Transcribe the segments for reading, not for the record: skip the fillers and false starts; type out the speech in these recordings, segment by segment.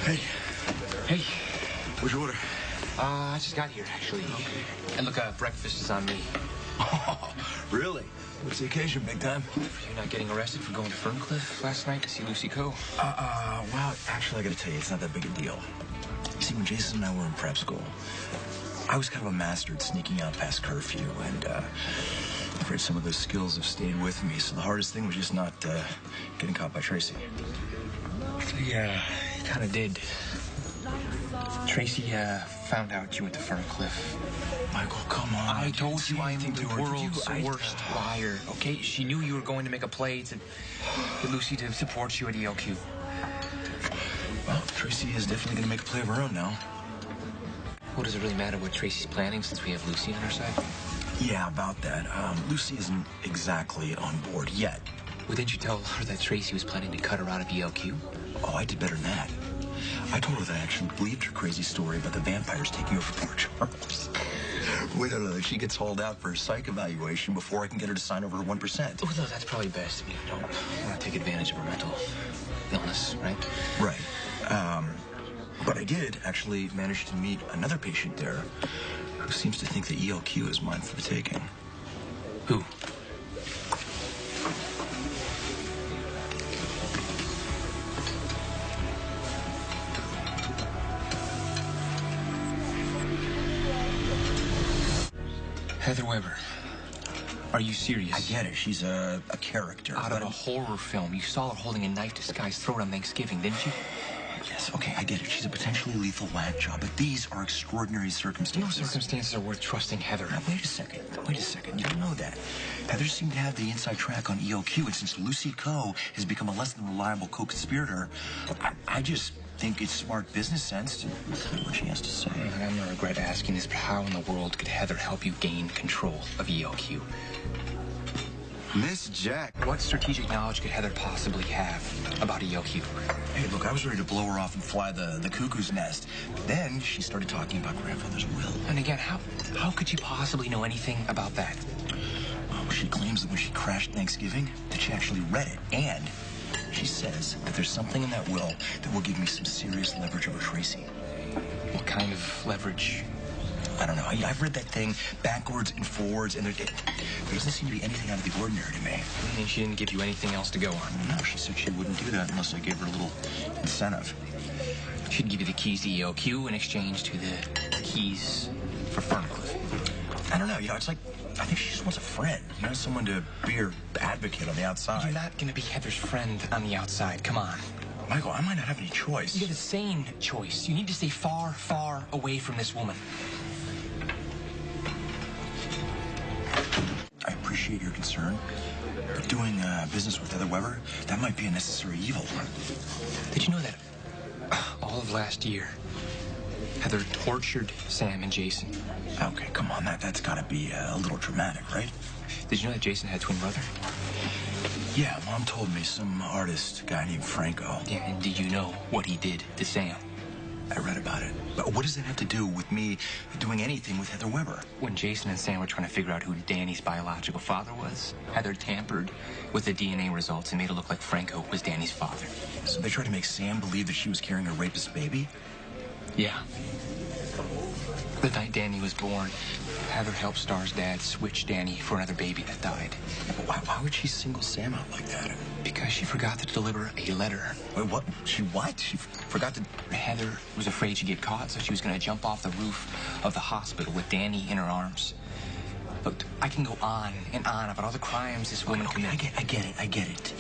Hey. Hey. What's your order? I just got here, actually. And look, breakfast is on me. Oh, really? What's the occasion, big time? You're not getting arrested for going to Ferncliff last night to see Lucy Coe? Well, actually, I gotta tell you, it's not that big a deal. You see, when Jason and I were in prep school, I was kind of a master at sneaking out past curfew, and I'm afraid some of those skills have stayed with me, so the hardest thing was just not getting caught by Tracy. Yeah, he kind of did. Tracy found out you went to Ferncliff. Michael, come on. I told you I am the world's I worst liar, okay? She knew you were going to make a play to get Lucy to support you at ELQ. Well, Tracy is definitely going to make a play of her own now. Well, does it really matter what Tracy's planning since we have Lucy on our side? Yeah, about that. Lucy isn't exactly on board yet. Well, didn't you tell her that Tracy was planning to cut her out of ELQ? Oh, I did better than that. I told her that I actually believed her crazy story about the vampires taking over poor Charles. Wait, no, she gets hauled out for a psych evaluation before I can get her to sign over her 1%. Oh, no, that's probably best. I mean, don't want to take advantage of her mental illness, right? Right. But I did actually manage to meet another patient there who seems to think that ELQ is mine for the taking. Who? Heather Weber. Are you serious? I get it. She's a character. Out of a horror film. You saw her holding a knife to Sky's throat on Thanksgiving, didn't you? Yes, okay, I get it. She's a potentially lethal whack job, but these are extraordinary circumstances. No circumstances are worth trusting Heather. Now, wait a second. You don't know that. Heather seemed to have the inside track on ELQ, and since Lucy Coe has become a less than reliable co-conspirator, I just think it's smart business sense to hear what she has to say. I'm going to regret asking this, but how in the world could Heather help you gain control of ELQ? Miss Jack. What strategic knowledge could Heather possibly have about ELQ? Hey, look, I was ready to blow her off and fly the cuckoo's nest. Then she started talking about grandfather's will. And again, how could you possibly know anything about that? Well, she claims that when she crashed Thanksgiving, that she actually read it. And she says that there's something in that will that will give me some serious leverage over Tracy. What kind of leverage? I don't know. I've read that thing backwards and forwards, and there doesn't seem to be anything out of the ordinary to me. And she didn't give you anything else to go on? No, she said she wouldn't do that unless I gave her a little incentive. She'd give you the keys to ELQ in exchange to the keys for Ferncliff. I don't know. It's like, I think she just wants a friend. Someone to be her advocate on the outside. You're not going to be Heather's friend on the outside. Come on. Michael, I might not have any choice. You have the same choice. You need to stay far, far away from this woman. I appreciate your concern, but doing business with Heather Weber, that might be a necessary evil. Did you know that all of last year, Heather tortured Sam and Jason? Okay, come on, that's gotta be a little dramatic, right? Did you know that Jason had a twin brother? Yeah, Mom told me, some artist guy named Franco. Yeah, and did you know what he did to Sam? I read about it. But what does that have to do with me doing anything with Heather Weber? When Jason and Sam were trying to figure out who Danny's biological father was, Heather tampered with the DNA results and made it look like Franco was Danny's father. So they tried to make Sam believe that she was carrying a rapist baby? Yeah. The night Danny was born, Heather helped Star's dad switch Danny for another baby that died. Why would she single Sam out like that? Because she forgot to deliver a letter. Wait, what? She what? She forgot to... Heather was afraid she'd get caught, so she was going to jump off the roof of the hospital with Danny in her arms. Look, I can go on and on about all the crimes this woman committed. I get it.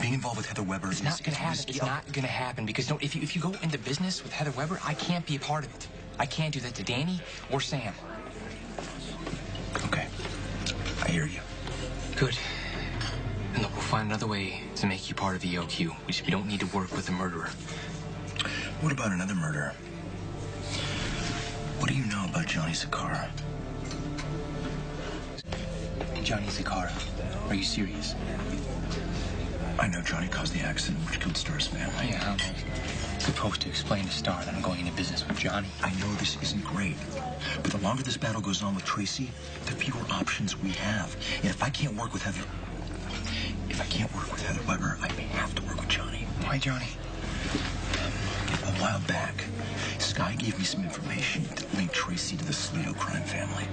Being involved with Heather Weber... It's not going to happen. It's not going to happen, because if you go into business with Heather Weber, I can't be a part of it. I can't do that to Danny or Sam. Okay. I hear you. Good. And look, we'll find another way to make you part of ELQ. We don't need to work with a murderer. What about another murder? What do you know about Johnny Zakara? Johnny Zakara? Are you serious? I know Johnny caused the accident which killed Star's family. Yeah, I'm supposed to explain to Star that I'm going into business with Johnny. I know this isn't great, but the longer this battle goes on with Tracy, the fewer options we have. And if I can't work with Heather Weber, I may have to work with Johnny. Why Johnny? Well, why while back, Sky gave me some information that linked Tracy to the Salido crime family.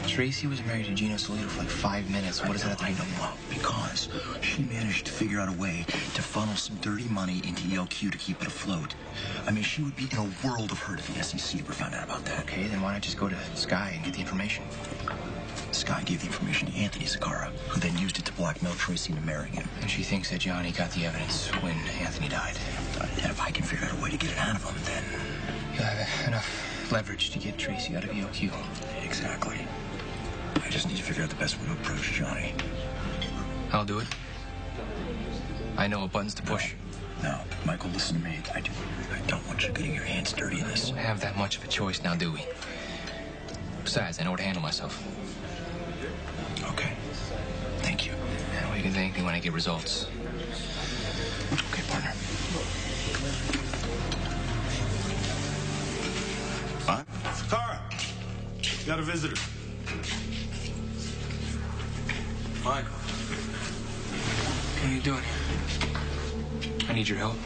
Tracy was married to Gino Salido for like 5 minutes. What does that have to do? Well, because she managed to figure out a way to funnel some dirty money into ELQ to keep it afloat. I mean, she would be in a world of hurt if the SEC ever found out about that. Okay, then why not just go to Sky and get the information? Sky gave the information to Anthony Zakara, who then used it to blackmail Tracy into marrying him. And she thinks that Johnny got the evidence when Anthony died. And if I can figure out a way to get it out of him, then... You'll have enough leverage to get Tracy out of ELQ. Exactly. I just need to figure out the best way to approach Johnny. I'll do it. I know what buttons to push. No, Michael, listen to me. I don't want you getting your hands dirty in We this. don't have that much of a choice now, do we? Besides, I know how to handle myself. Okay. Thank you. Well, you can thank me when I get results. Okay, partner. Huh? Tara, got a visitor. Michael. What are you doing? I need your help.